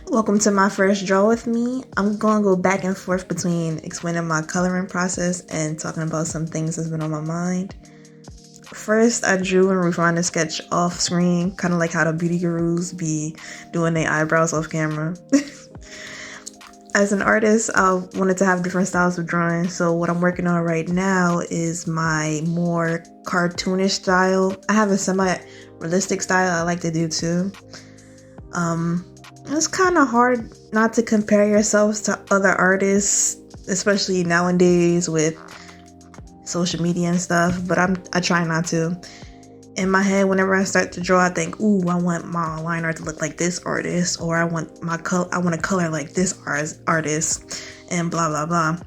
Welcome to my first draw with me. I'm going to go back and forth between explaining my coloring process and talking about some things that's been on my mind. First, I drew and refined a sketch off screen, kind of like how the beauty gurus be doing their eyebrows off camera. As an artist, I wanted to have different styles of drawing, so what I'm working on right now is my more cartoonish style. I have a semi-realistic style I like to do too. It's kind of hard not to compare yourselves to other artists, especially nowadays with social media and stuff, but I try not to. In my head, whenever I start to draw, I think, ooh, I want my line art to look like this artist, or I want to color like this artist, and blah blah blah.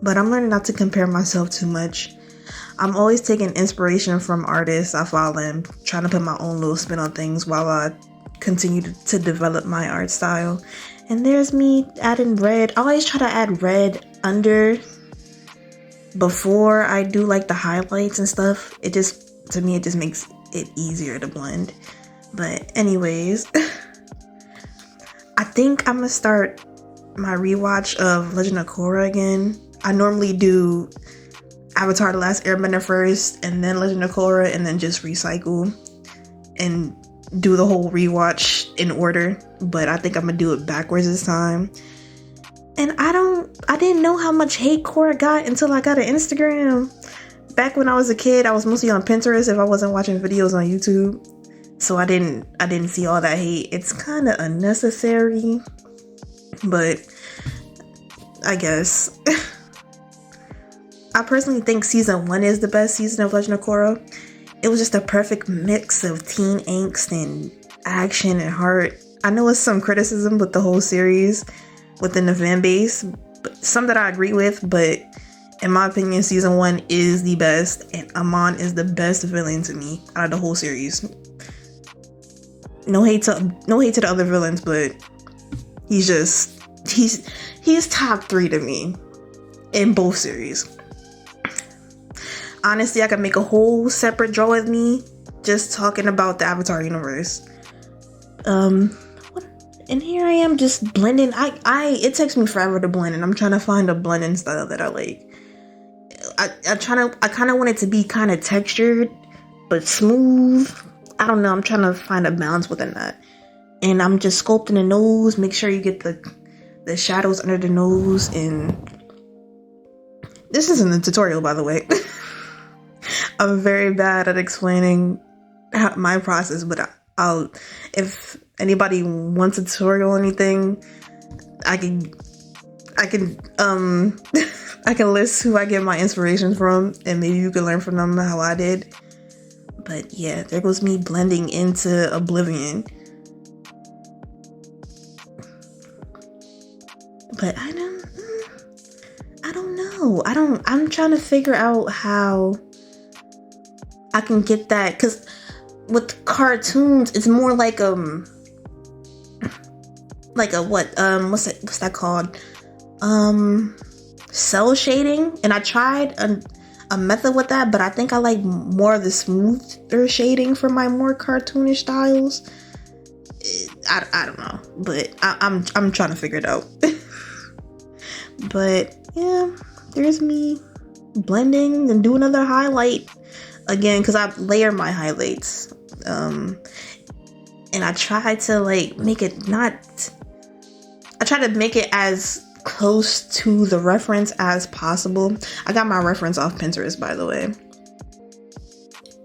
But I'm learning not to compare myself too much. I'm always taking inspiration from artists I follow and trying to put my own little spin on things while I continue to develop my art style. And there's me adding red. I always try to add red under before I do like the highlights and stuff. To me, it just makes it easier to blend. But anyways, I think I'm gonna start my rewatch of Legend of Korra again. I normally do Avatar: The Last Airbender first, and then Legend of Korra, and then just recycle and do the whole rewatch in order. But I think I'm gonna do it backwards this time. And I didn't know how much hate Korra got until I got an Instagram. Back when I was a kid, I was mostly on Pinterest if I wasn't watching videos on YouTube. So I didn't see all that hate. It's kind of unnecessary, but I guess. I personally think season 1 is the best season of Legend of Korra. It was just a perfect mix of teen angst and action and heart. I know it's some criticism with the whole series within the fan base, but some that I agree with, but in my opinion, season 1 is the best, and Amon is the best villain to me out of the whole series. No hate to the other villains, but he's top 3 to me in both series. Honestly, I could make a whole separate draw with me just talking about the Avatar universe. And here I am just blending. It takes me forever to blend, and I'm trying to find a blending style that I like. I kind of want it to be kind of textured, but smooth. I don't know. I'm trying to find a balance within that. And I'm just sculpting the nose. Make sure you get the shadows under the nose. And this isn't a tutorial, by the way. I'm very bad at explaining my process, but if anybody wants a tutorial or anything, I can I can list who I get my inspiration from, and maybe you can learn from them how I did. But yeah, there goes me blending into oblivion. But I don't know. I'm trying to figure out how I can get that, because with cartoons, it's more like a what's that called? Cell shading, and I tried a method with that, but I think I like more of the smoother shading for my more cartoonish styles. I don't know, but I'm trying to figure it out. But yeah, there's me blending and do another highlight again, because I layer my highlights, and I try to make it as close to the reference as possible. I got my reference off Pinterest, by the way.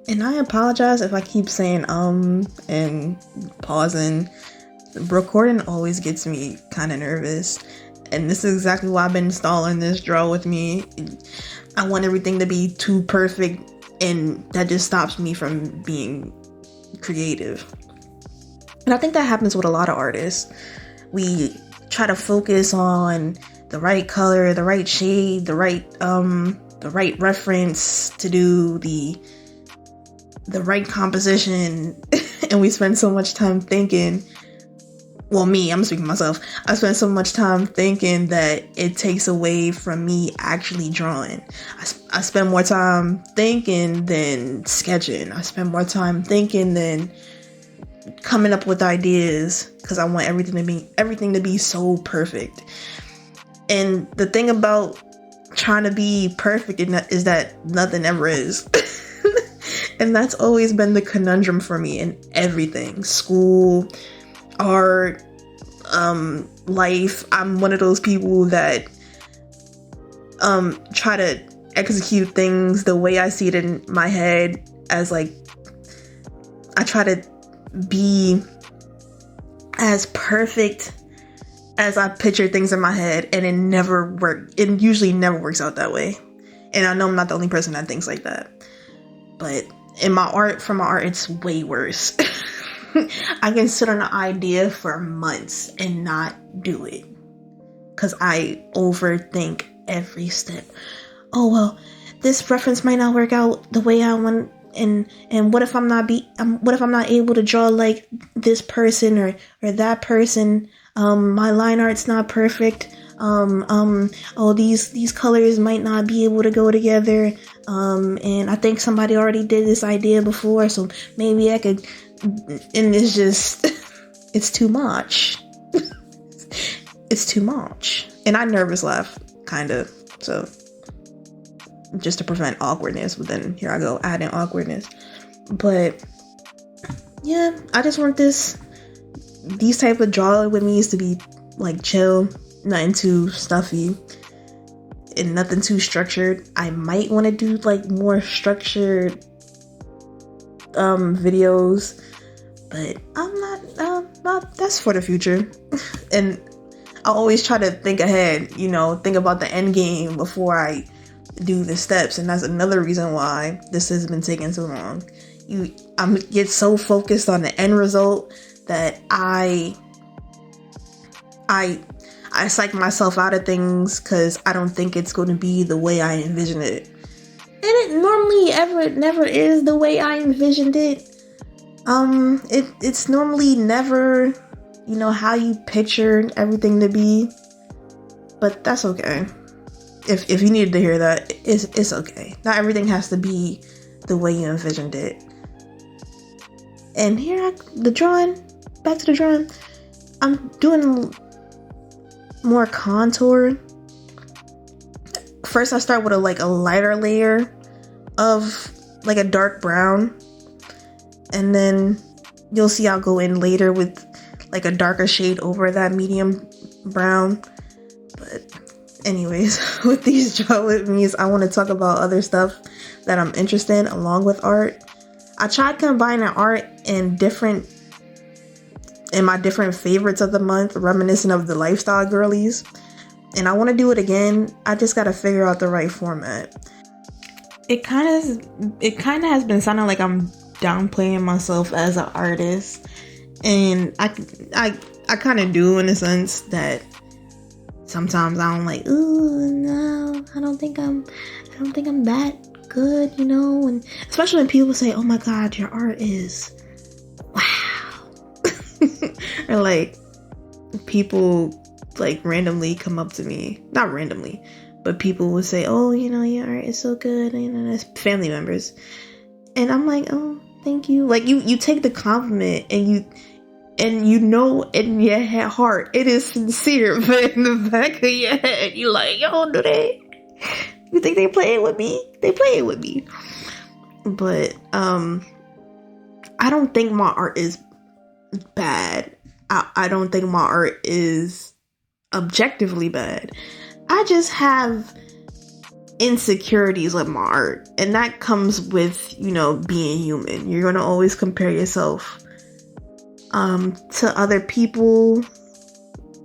And I apologize if I keep saying and pausing. Recording always gets me kind of nervous, and this is exactly why I've been installing this draw with me. I want everything to be too perfect, and that just stops me from being creative. And I think that happens with a lot of artists. We try to focus on the right color, the right shade, the right reference to do the right composition, and we spend so much time thinking. Well, I'm speaking for myself. I spend so much time thinking that it takes away from me actually drawing. I spend more time thinking than sketching. I spend more time thinking than coming up with ideas because I want everything to be so perfect. And the thing about trying to be perfect is that nothing ever is. And that's always been the conundrum for me in everything: school, art, life. I'm one of those people that try to execute things the way I see it in my head, as like I try to be as perfect as I picture things in my head, and it usually never works out that way. And I know I'm not the only person that thinks like that, but for my art, it's way worse. I can sit on an idea for months and not do it because I overthink every step. Oh well, this reference might not work out the way I want, and what if I'm not able to draw like this person or that person? My line art's not perfect. Oh, these colors might not be able to go together. And I think somebody already did this idea before, so maybe I could. And it's just, it's too much. It's too much. And I nervous laugh, kind of. So, just to prevent awkwardness, but then here I go, adding awkwardness. But, yeah, I just want these type of drawing with me is to be, like, chill, nothing too stuffy, and nothing too structured. I might want to do, like, more structured videos, but I'm not, that's for the future. And I always try to think ahead, think about the end game before I do the steps, and that's another reason why this has been taking so long. I get so focused on the end result that I psych myself out of things because I don't think it's going to be the way I envision it. And it normally never is the way I envisioned it. It's normally never, how you picture everything to be. But that's okay. If you needed to hear that, it's okay. Not everything has to be the way you envisioned it. And back to the drawing. I'm doing more contour. First I start with a lighter layer of like a dark brown, and then you'll see I'll go in later with like a darker shade over that medium brown. But anyways, with these draw with me's, I want to talk about other stuff that I'm interested in along with art. I tried combining art in my different favorites of the month, reminiscent of the lifestyle girlies, and I want to do it again. I just got to figure out the right format. It kind of has been sounding like I'm downplaying myself as an artist, and I kind of do, in a sense that sometimes I'm like, ooh, no, I don't think I'm that good, and especially when people say, oh my god, your art is wow. Or like people like randomly come up to me, not randomly, but people would say, oh, your art is so good, as family members, and I'm like, oh, thank you. Like you take the compliment, and you in your heart it is sincere, but in the back of your head you like, yo, you think they play it with me? They play it with me. But I don't think my art is bad. I don't think my art is objectively bad. I just have insecurities with my art, and that comes with being human. You're gonna always compare yourself to other people,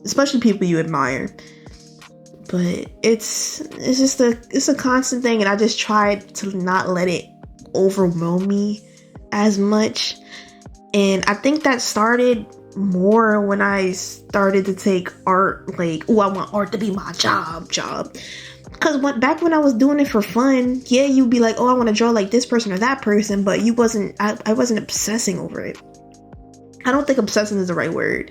especially people you admire. But it's a constant thing, and I just tried to not let it overwhelm me as much. And I think that started more when I started to take art like, oh, I want art to be my job. Because back when I was doing it for fun, yeah, you'd be like, oh, I want to draw like this person or that person, but I wasn't obsessing over it. I don't think obsessing is the right word.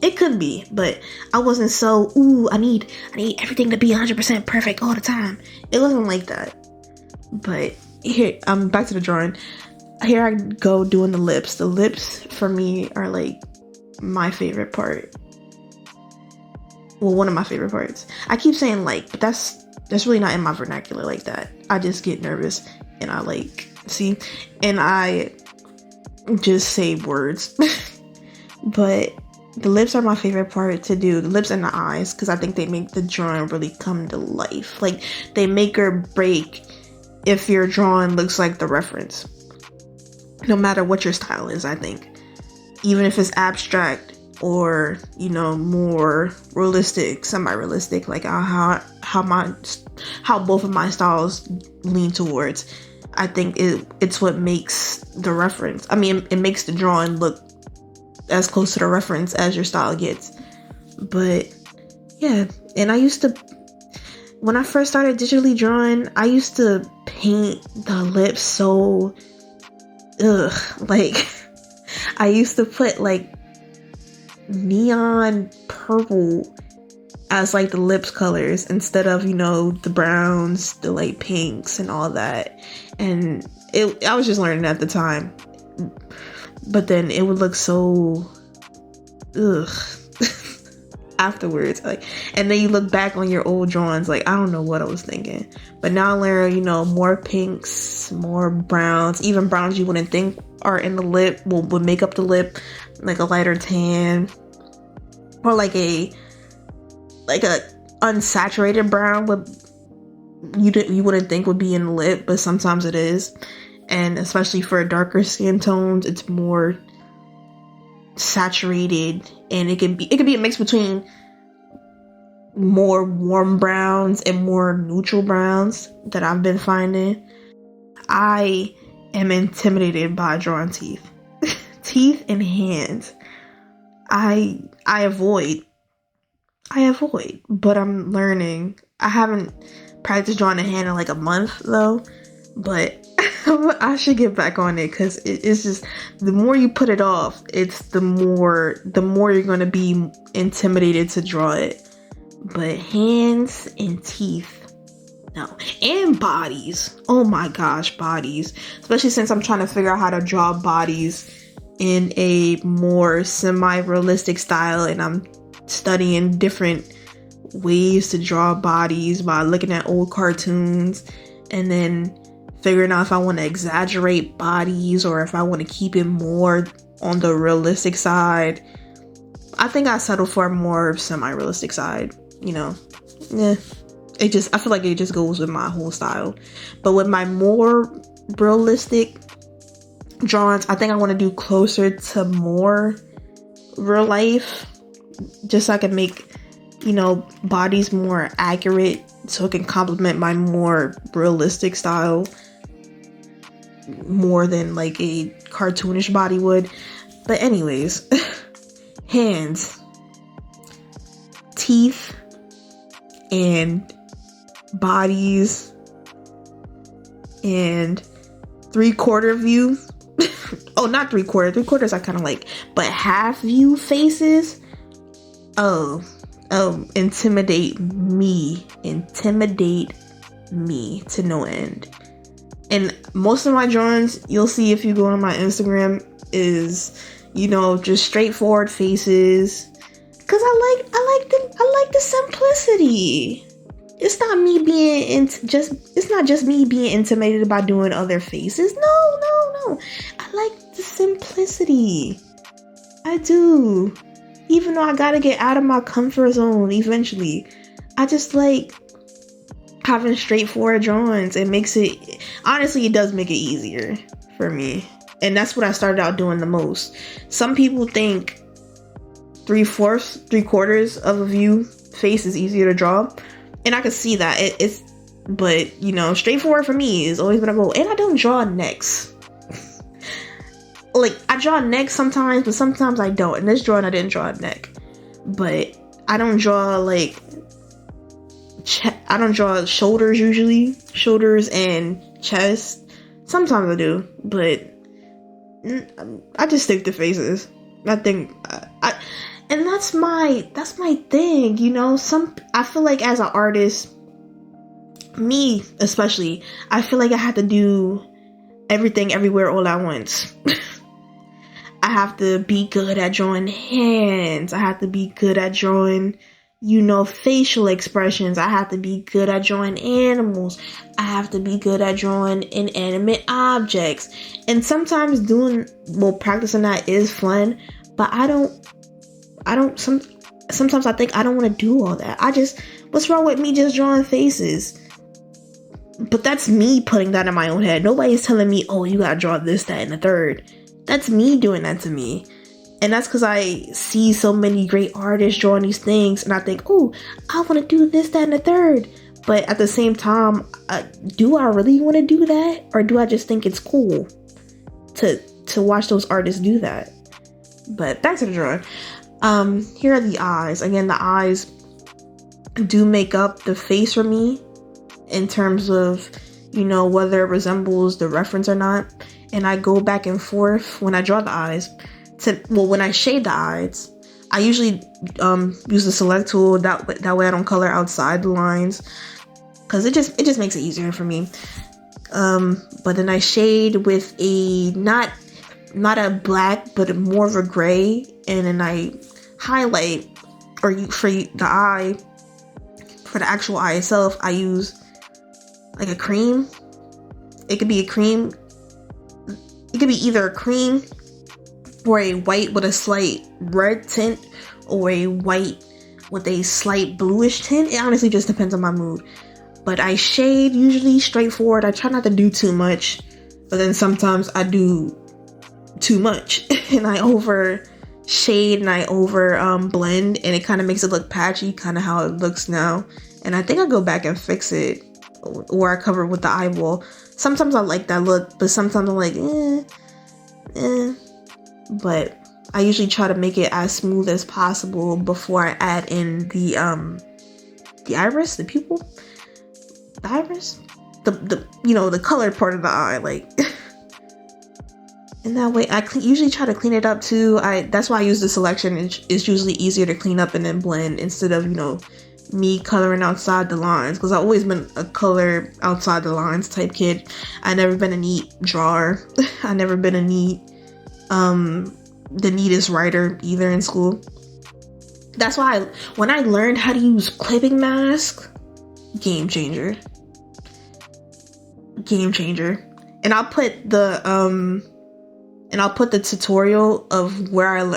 It could be, but I wasn't so, ooh, I need everything to be 100% perfect all the time. It wasn't like that. But here, I'm back to the drawing. here I go doing the lips. The lips for me are like my favorite part. Well, one of my favorite parts. I keep saying like, but that's really not in my vernacular like that. I just get nervous and I just say words. But the lips are my favorite part to do. The lips and the eyes, because I think they make the drawing really come to life. Like, they make or break if your drawing looks like the reference. No matter what your style is, I think. Even if it's abstract or, more realistic, semi-realistic, like how both of my styles lean towards. I think it's what makes the reference. I mean, it makes the drawing look as close to the reference as your style gets. But yeah, and when I first started digitally drawing, I used to paint the lips so like I used to put like neon purple as like the lips colors instead of the browns, the light pinks and all that. And I was just learning at the time, but then it would look so afterwards, like, and then you look back on your old drawings, like, I don't know what I was thinking. But now I learn, more pinks, more browns, even browns you wouldn't think are in the lip would make up the lip, like a lighter tan, or like a unsaturated brown you wouldn't think would be in the lip, but sometimes it is. And especially for darker skin tones, it's more saturated, and it can be a mix between more warm browns and more neutral browns that I've been finding. I am intimidated by drawing teeth. Teeth and hands. I avoid, but I'm learning. I haven't practiced drawing a hand in like a month though, but I should get back on it, because it's just, the more you put it off, it's the more you're going to be intimidated to draw it. But hands and teeth, no. And bodies. Oh my gosh, bodies. Especially since I'm trying to figure out how to draw bodies in a more semi-realistic style, and I'm studying different ways to draw bodies by looking at old cartoons, and then figuring out if I want to exaggerate bodies or if I want to keep it more on the realistic side. I think I settle for a more semi-realistic side, Yeah. I feel like it just goes with my whole style. But with my more realistic drawings, I think I want to do closer to more real life, just so I can make, bodies more accurate, so it can complement my more realistic style more than like a cartoonish body would. But anyways, hands, teeth, and bodies, and 3/4 view. Oh, not 3/4. 3/4 I kind of like, but half view faces. Intimidate me to no end. And most of my drawings, you'll see if you go on my Instagram, is, just straightforward faces. Cause I like the simplicity. It's not me being it's not just me being intimidated by doing other faces. No. I like the simplicity. I do. Even though I gotta get out of my comfort zone eventually. I just like having straightforward drawings. It makes it, honestly, it does make it easier for me. And that's what I started out doing the most. Some people think 3/4 of a view face is easier to draw. And I can see that. But straightforward for me is always gonna go. And I don't draw necks. Like, I draw necks sometimes, but sometimes I don't. In this drawing, I didn't draw a neck. But I don't draw, like, I don't draw shoulders usually. Shoulders and chest. Sometimes I do, but I just stick to faces. I think, and that's my thing, I feel like as an artist, me especially, I feel like I have to do everything everywhere all at once. I have to be good at drawing hands. I have to be good at drawing, facial expressions. I have to be good at drawing animals. I have to be good at drawing inanimate objects. And sometimes practicing that is fun, but sometimes I think I don't want to do all that. What's wrong with me just drawing faces? But that's me putting that in my own head. Nobody's telling me, oh, you gotta draw this, that, and the third. That's me doing that to me. And that's because I see so many great artists drawing these things, and I think, oh, I want to do this, that, and the third. But at the same time, do I really want to do that? Or do I just think it's cool to watch those artists do that? But back to the drawing. Here are the eyes. Again, the eyes do make up the face for me in terms of, whether it resembles the reference or not. And I go back and forth when I draw the eyes. When I shade the eyes, I usually use the select tool. That way I don't color outside the lines, because it just makes it easier for me. But then I shade with a not a black, but more of a gray, and then I highlight, for the eye, for the actual eye itself, I use like a cream. It could be a cream. It could be either a cream or a white with a slight red tint, or a white with a slight bluish tint. It honestly just depends on my mood. But I shade usually straightforward. I try not to do too much, but then sometimes I do too much and I over shade and I over blend, and it kind of makes it look patchy, kind of how it looks now. And I think I go back and fix it, or I cover it with the eyeball. Sometimes I like that look, but sometimes I'm like, But I usually try to make it as smooth as possible before I add in the iris, the pupil, the iris, the colored part of the eye, like. And that way, I usually try to clean it up too. That's why I use the selection. It's usually easier to clean up and then blend instead of me coloring outside the lines, because I've always been a color outside the lines type kid. I never been a neat drawer. I never been a neat the neatest writer either in school. That's why when I learned how to use clipping mask, game changer. And I'll put the tutorial of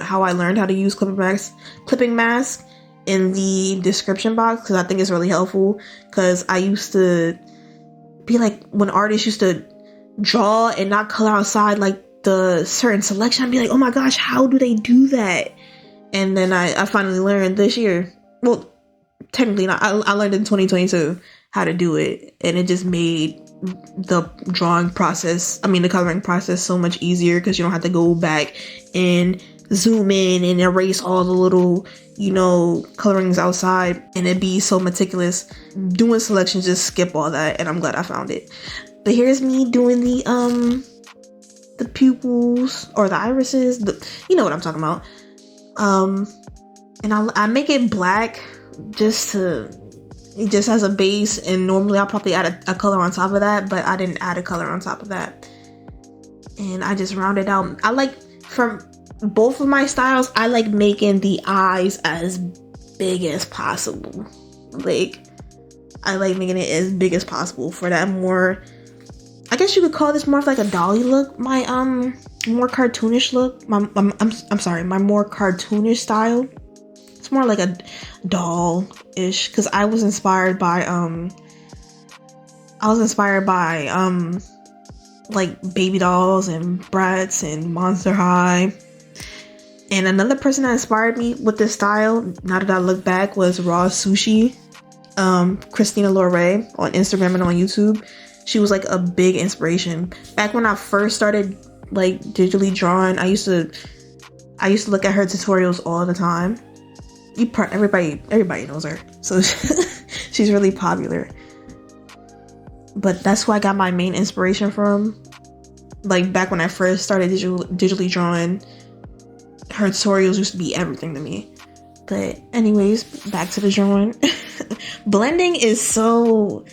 how I learned how to use clipping mask in the description box, because I think it's really helpful. Because I used to be like, when artists used to draw and not color outside like the certain selection, I'd be like, oh my gosh, how do they do that? And then I finally learned this year. Well, technically not. I learned in 2022 how to do it, and it just made the the coloring process so much easier, because you don't have to go back and zoom in and erase all the little colorings outside, and it'd be so meticulous. Doing selections, just skip all that, and I'm glad I found it. But here's me doing the pupils, or the irises, you know what I'm talking about. And I make it black just as a base, and normally I'll probably add a color on top of that, but I didn't add a color on top of that, and I just round it out. I like, from both of my styles, I like making the eyes as big as possible. Like, I like making it as big as possible for that more, I guess you could call this more of like a dolly look, my more cartoonish look, my more cartoonish style. It's more like a doll-ish, because I was inspired by like baby dolls and Bratz and Monster High. And another person that inspired me with this style, now that I look back, was Raw Sushi, Christina Lorre on Instagram and on YouTube. She was like a big inspiration. Back when I first started like digitally drawing, I used to look at her tutorials all the time. Everybody knows her, so she's really popular. But that's who I got my main inspiration from. Like, back when I first started digitally drawing, her tutorials used to be everything to me. But anyways, back to the drawing. Blending is so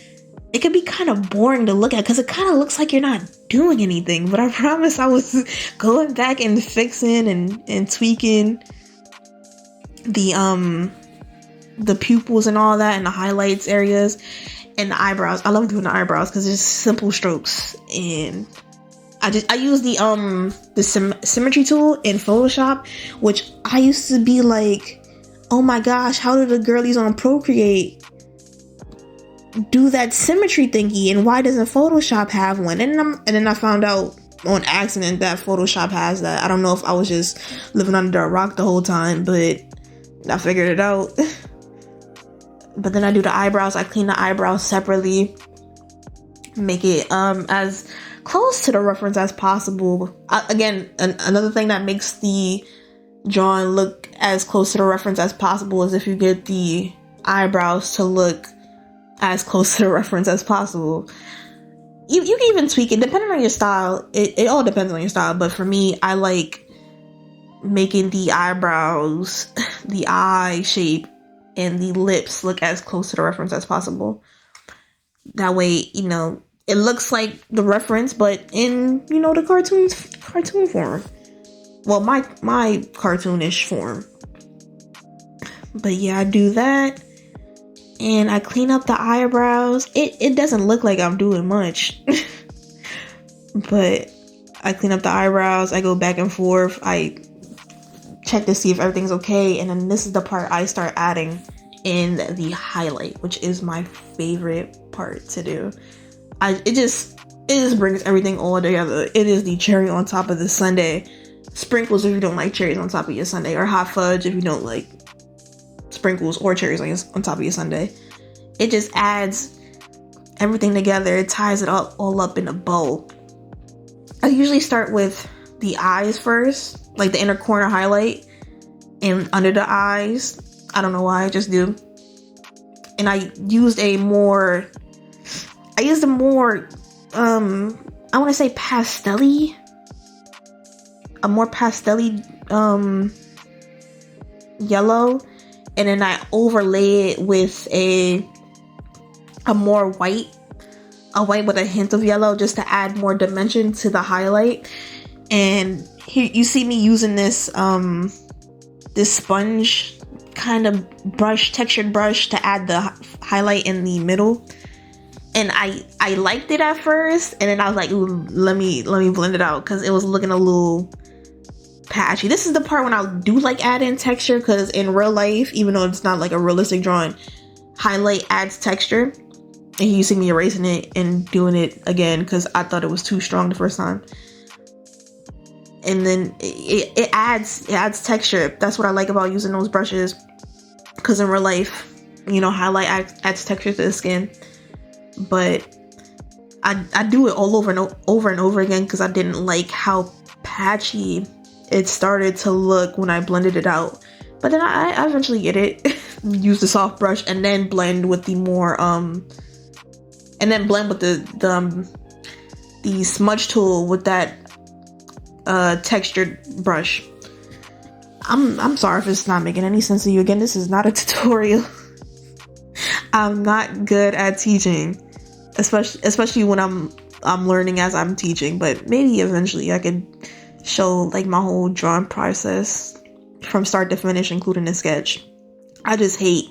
it could be kind of boring to look at because it kind of looks like you're not doing anything. But I promise I was going back and fixing and tweaking the pupils and all that, and the highlights areas and the eyebrows. I love doing the eyebrows because it's simple strokes, and I use the symmetry tool in Photoshop, which I used to be like, oh my gosh, how do the girlies on Procreate do that symmetry thingy, and why doesn't Photoshop have one? And then I found out on accident that Photoshop has that. I don't know if I was just living under a rock the whole time, but I figured it out. But then I do the eyebrows. I clean the eyebrows separately, make it as close to the reference as possible. Another thing that makes the drawing look as close to the reference as possible is if you get the eyebrows to look as close to the reference as possible. You can even tweak it depending on your style. It all depends on your style, but for me, I like making the eyebrows, the eye shape, and the lips look as close to the reference as possible. That way, it looks like the reference, but in, the cartoon form. Well, my cartoonish form. But yeah, I do that. And I clean up the eyebrows. It doesn't look like I'm doing much. But I clean up the eyebrows. I go back and forth. I check to see if everything's okay. And then this is the part I start adding in the highlight, which is my favorite part to do. It just brings everything all together. It is the cherry on top of the sundae. Sprinkles if you don't like cherries on top of your sundae, or hot fudge if you don't like sprinkles or cherries on top of your sundae. It just adds everything together. It ties it all up in a bow. I usually start with the eyes first, like the inner corner highlight and under the eyes. I don't know why, I just do. And I used a more I want to say pastel-y, a more pastel-y yellow, and then I overlay it with a more white with a hint of yellow, just to add more dimension to the highlight. And here you see me using this sponge kind of textured brush to add the highlight in the middle. And I liked it at first, and then I was like, ooh, let me blend it out, because it was looking a little patchy. This is the part when I do like adding texture, because in real life, even though it's not like a realistic drawing, highlight adds texture. And you see me erasing it and doing it again because I thought it was too strong the first time. And then it adds texture. That's what I like about using those brushes, because in real life, highlight adds texture to the skin. But I do it all over and over again because I didn't like how patchy it started to look when I blended it out. But then I eventually get it. Use the soft brush and then blend with the more the smudge tool with that textured brush. I'm sorry if it's not making any sense to you. Again, this is not a tutorial. I'm not good at teaching, especially when I'm learning as I'm teaching, but maybe eventually I could show like my whole drawing process from start to finish, including the sketch. I just hate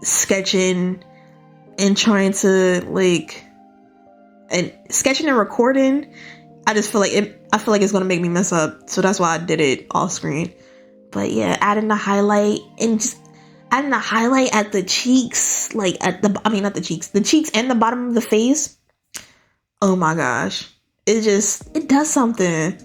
sketching and trying to sketching and recording. I just feel like it's gonna make me mess up, so that's why I did it off screen. But yeah, adding the highlight at the cheeks, the cheeks and the bottom of the face. Oh my gosh, it does something.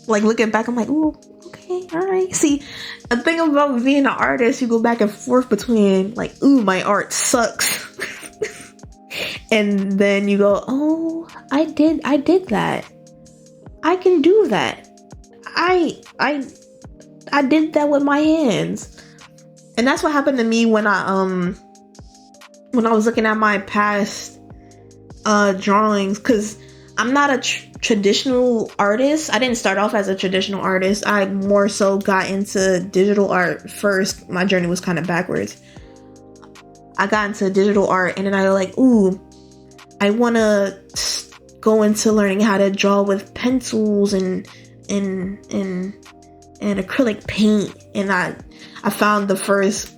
Like, looking back, I'm like, ooh, okay, all right. See, the thing about being an artist, you go back and forth between like, ooh, my art sucks, and then you go, oh, I did that. I can do that. I did that with my hands. And that's what happened to me when I was looking at my past drawings, because I'm not a traditional artist. I didn't start off as a traditional artist. I more so got into digital art first. My journey was kind of backwards. I got into digital art, and then I was like, ooh, I want to go into learning how to draw with pencils and acrylic paint. And I found the first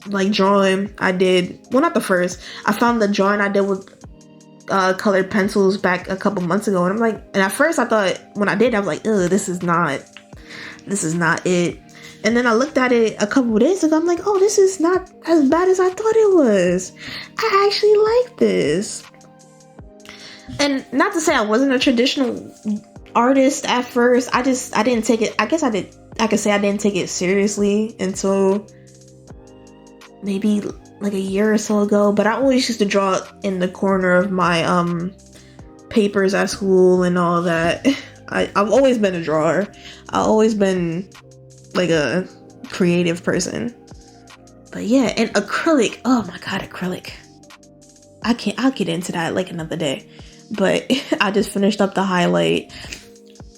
like drawing I did. Well, not the first. I found the drawing I did with colored pencils back a couple months ago, and I'm like, and at first I thought when I did, I was like, ugh, this is not it. And then I looked at it a couple of days ago. I'm like, oh, this is not as bad as I thought it was. I actually like this. And not to say I wasn't a traditional artist at first. I didn't take it. I guess I could say I didn't take it seriously until maybe like a year or so ago. But I always used to draw in the corner of my papers at school and all that. I've always been a drawer. I've always been like a creative person. But yeah, and acrylic. Oh my god, acrylic. I'll get into that like another day. But I just finished up the highlight.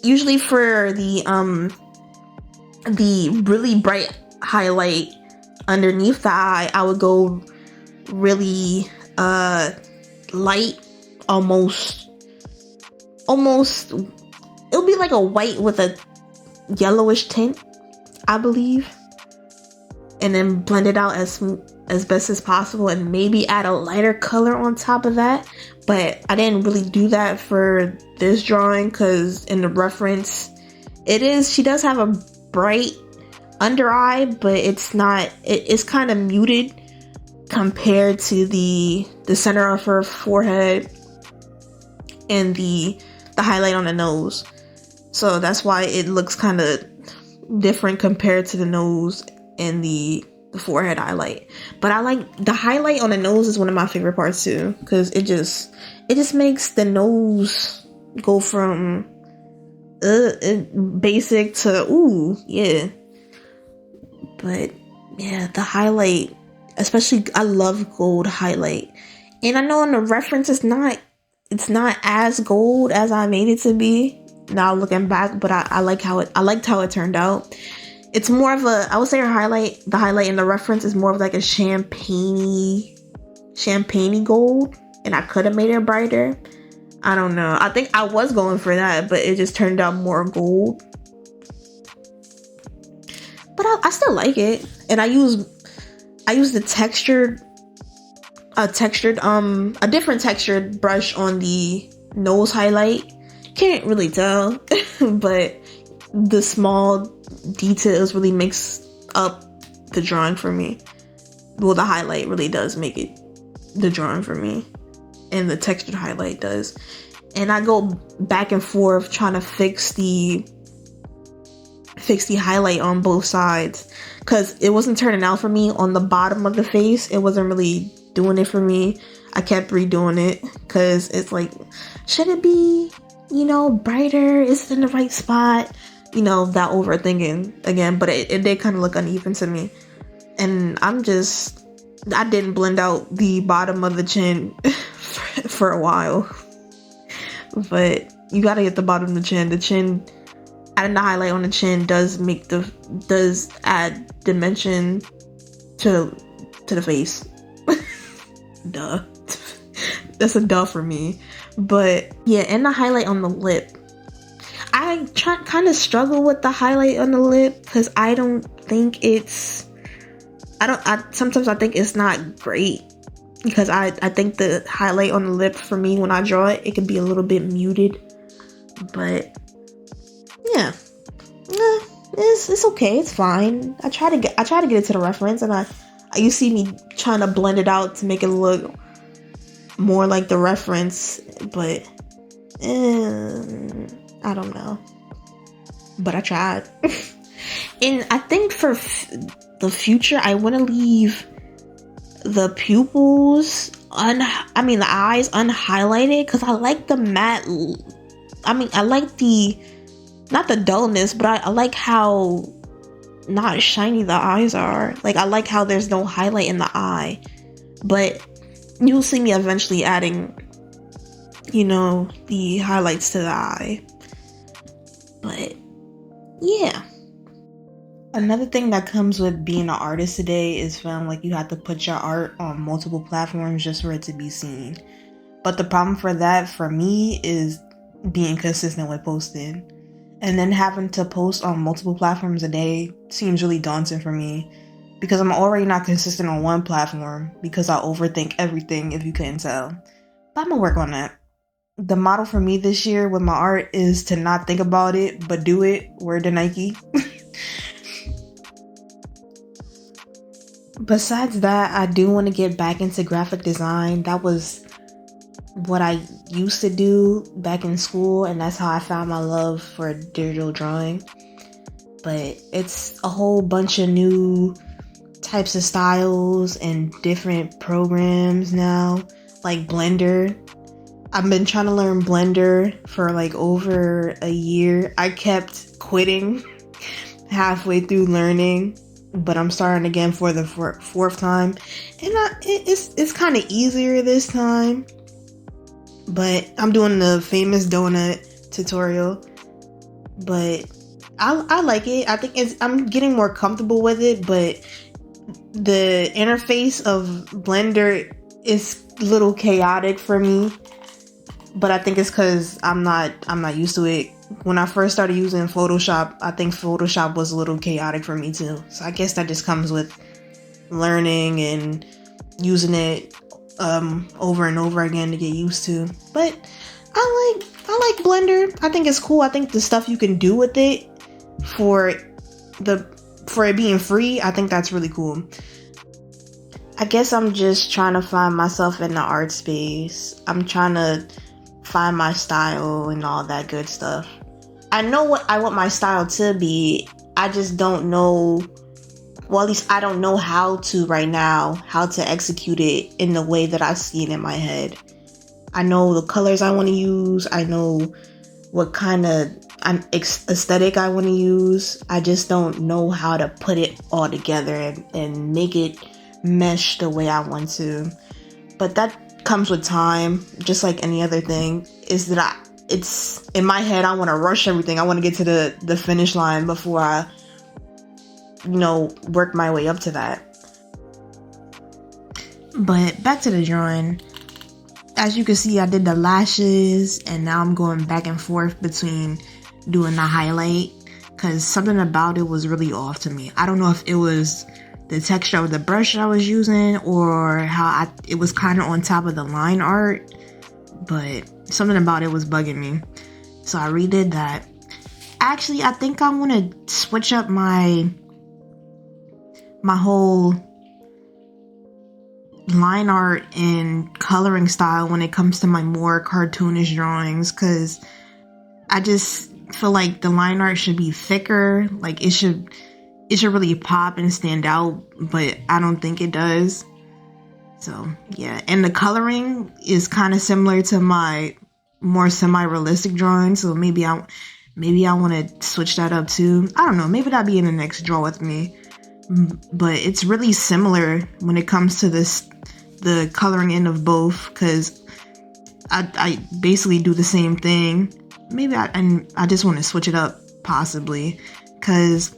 Usually for the really bright highlight underneath the eye, I would go really light, almost it'll be like a white with a yellowish tint, I believe, and then blend it out as best as possible, and maybe add a lighter color on top of that. But I didn't really do that for this drawing because in the reference, she does have a bright under eye, but it's kind of muted compared to the center of her forehead and the highlight on the nose. So that's why it looks kind of different compared to the nose and the forehead highlight. But I like the highlight on the nose is one of my favorite parts too, because it just makes the nose go from basic to ooh, yeah. But yeah, the highlight, especially, I love gold highlight. And I know in the reference it's not as gold as I made it to be now looking back, but I liked how it turned out. It's more of I would say the highlight in the reference is more of like a champagne-y gold, and I could have made it brighter. I don't know. I think I was going for that, but it just turned out more gold. But I still like it, and I use the a different textured brush on the nose highlight. Can't really tell, but the small details really mix up the drawing for me. Well, the highlight really does make it the drawing for me, and the textured highlight does. And I go back and forth trying to fix the highlight on both sides, because it wasn't turning out for me on the bottom of the face. It wasn't really doing it for me. I kept redoing it because it's like, should it be, brighter? Is it in the right spot? That overthinking again. But it did kind of look uneven to me, and I didn't blend out the bottom of the chin for a while. But you gotta get the bottom of the chin. The chin, adding the highlight on the chin does add dimension to the face. Duh. That's a duh for me. But yeah, and the highlight on the lip. I kind of struggle with the highlight on the lip because I sometimes I think it's not great, because I think the highlight on the lip for me when I draw it can be a little bit muted. But yeah, it's okay, it's fine. I try to get it to the reference, and you see me trying to blend it out to make it look more like the reference, but I don't know. But I tried. And I think for the future, I want to leave the pupils the eyes unhighlighted, because I like the matte. I like not the dullness, but I like how not shiny the eyes are. Like, I like how there's no highlight in the eye. But you'll see me eventually adding, the highlights to the eye. But yeah. Another thing that comes with being an artist today is feeling like you have to put your art on multiple platforms just for it to be seen. But the problem for that for me is being consistent with posting. And then having to post on multiple platforms a day seems really daunting for me because I'm already not consistent on one platform because I overthink everything, if you couldn't tell. But I'm gonna work on that. The model for me this year with my art is to not think about it, but do it. Word to Nike. Besides that, I do want to get back into graphic design. That was what I used to do back in school, and that's how I found my love for digital drawing. But it's a whole bunch of new types of styles and different programs now, like Blender. I've been trying to learn Blender for like over a year. I kept quitting halfway through learning, but I'm starting again for the fourth time, and it's kind of easier this time. But I'm doing the famous donut tutorial, but I like it. I think I'm getting more comfortable with it, but the interface of Blender is a little chaotic for me. But I think it's because I'm not used to it. When I first started using Photoshop, I think Photoshop was a little chaotic for me too. So I guess that just comes with learning and using it over and over again to get used to. But I like Blender. I think it's cool. I think the stuff you can do with it for it being free, I think that's really cool. I guess I'm just trying to find myself in the art space. I'm trying to find my style and all that good stuff. I know what I want my style to be. I just don't know, well, at least I don't know how to right now, how to execute it in the way that I see it in my head. I know the colors I want to use. I know what kind of aesthetic I want to use. I just don't know how to put it all together and make it mesh the way I want to. But that comes with time, just like any other thing. Is that it's in my head, I want to rush everything. I want to get to the finish line before I work my way up to that. But back to the drawing. As you can see, I did the lashes, and now I'm going back and forth between doing the highlight because something about it was really off to me. I don't know if it was the texture of the brush I was using or how it was kind of on top of the line art, but something about it was bugging me. So I redid that. Actually, I think I want to switch up my whole line art and coloring style when it comes to my more cartoonish drawings, because I just feel like the line art should be thicker. Like it should really pop and stand out, but I don't think it does. So yeah, and the coloring is kind of similar to my more semi-realistic drawing, so maybe I want to switch that up too. I don't know, maybe that'll be in the next draw with me. But it's really similar when it comes to the coloring end of both, because I basically do the same thing. Maybe I just want to switch it up possibly, because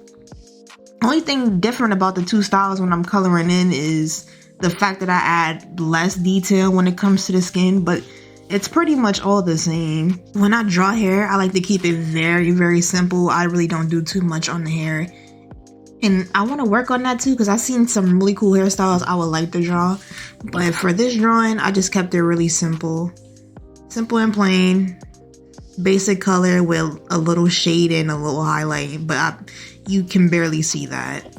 only thing different about the two styles when I'm coloring in is the fact that I add less detail when it comes to the skin, but it's pretty much all the same. When I draw hair, I like to keep it very, very simple. I really don't do too much on the hair. And I want to work on that too, because I've seen some really cool hairstyles I would like to draw. But for this drawing, I just kept it really simple. Simple and plain. Basic color with a little shade and a little highlight. But you can barely see that.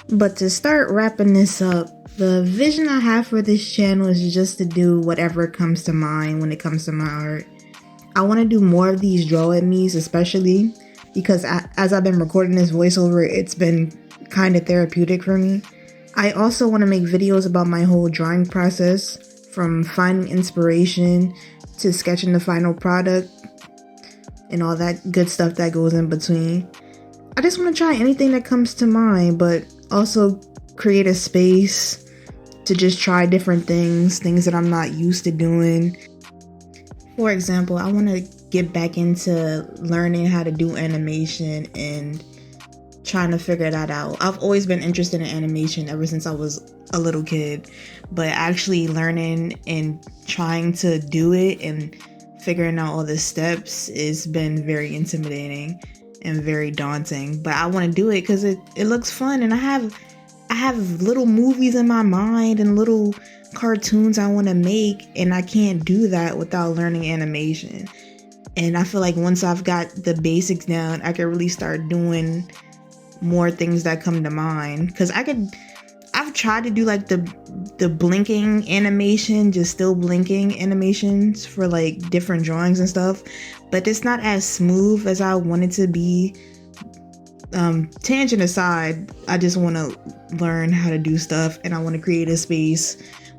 But to start wrapping this up, the vision I have for this channel is just to do whatever comes to mind when it comes to my art. I want to do more of these draw at me's, especially because as I've been recording this voiceover, it's been kind of therapeutic for me. I also want to make videos about my whole drawing process, from finding inspiration to sketching the final product and all that good stuff that goes in between. I just want to try anything that comes to mind, but also create a space to just try different things that I'm not used to doing. For example, I want to get back into learning how to do animation and trying to figure that out. I've always been interested in animation ever since I was a little kid, but actually learning and trying to do it and figuring out all the steps has been very intimidating and very daunting. But I want to do it because it looks fun, and I have little movies in my mind and little cartoons I want to make, and I can't do that without learning animation. And I feel like once I've got the basics down, I can really start doing more things that come to mind. Because I've tried to do like the blinking animation, just still blinking animations for like different drawings and stuff, but it's not as smooth as I want it to be. Tangent aside, I just want to learn how to do stuff, and I want to create a space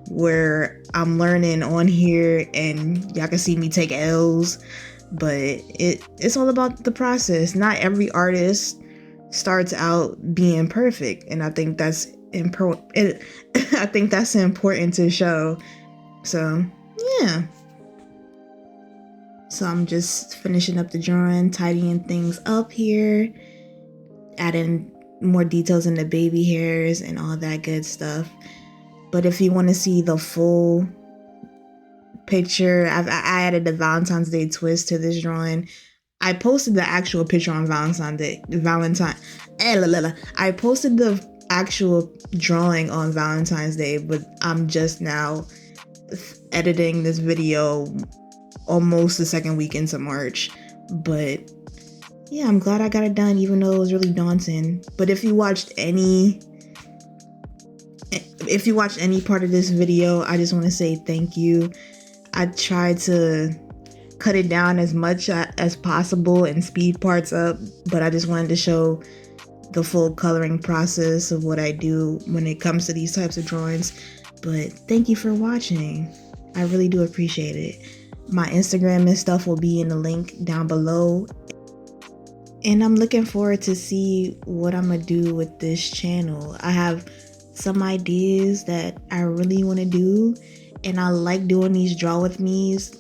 where I'm learning on here and y'all can see me take L's, but it's all about the process. Not every artist starts out being perfect, and I think that's important. I think that's important to show. So yeah, so I'm just finishing up the drawing, tidying things up here, adding more details in the baby hairs and all that good stuff. But if you want to see the full picture, I added a Valentine's Day twist to this drawing. I posted the actual picture on Valentine's Day. I posted the actual drawing on Valentine's Day, but I'm just now editing this video almost the second week into March. But yeah, I'm glad I got it done, even though it was really daunting. But if you watched any part of this video, I just want to say thank you. I tried to cut it down as much as possible and speed parts up, but I just wanted to show the full coloring process of what I do when it comes to these types of drawings. But thank you for watching. I really do appreciate it. My Instagram and stuff will be in the link down below. And I'm looking forward to see what I'm gonna do with this channel. I have some ideas that I really want to do, and I like doing these draw with me's,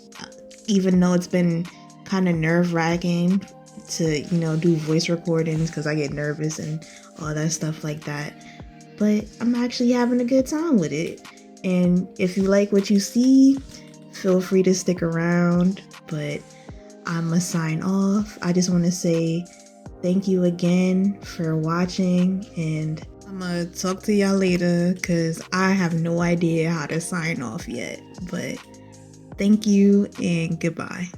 even though it's been kind of nerve-wracking to, do voice recordings because I get nervous and all that stuff like that. But I'm actually having a good time with it. And if you like what you see, feel free to stick around. But I'm gonna sign off. I just want to say thank you again for watching, and I'm gonna talk to y'all later because I have no idea how to sign off yet. But thank you and goodbye.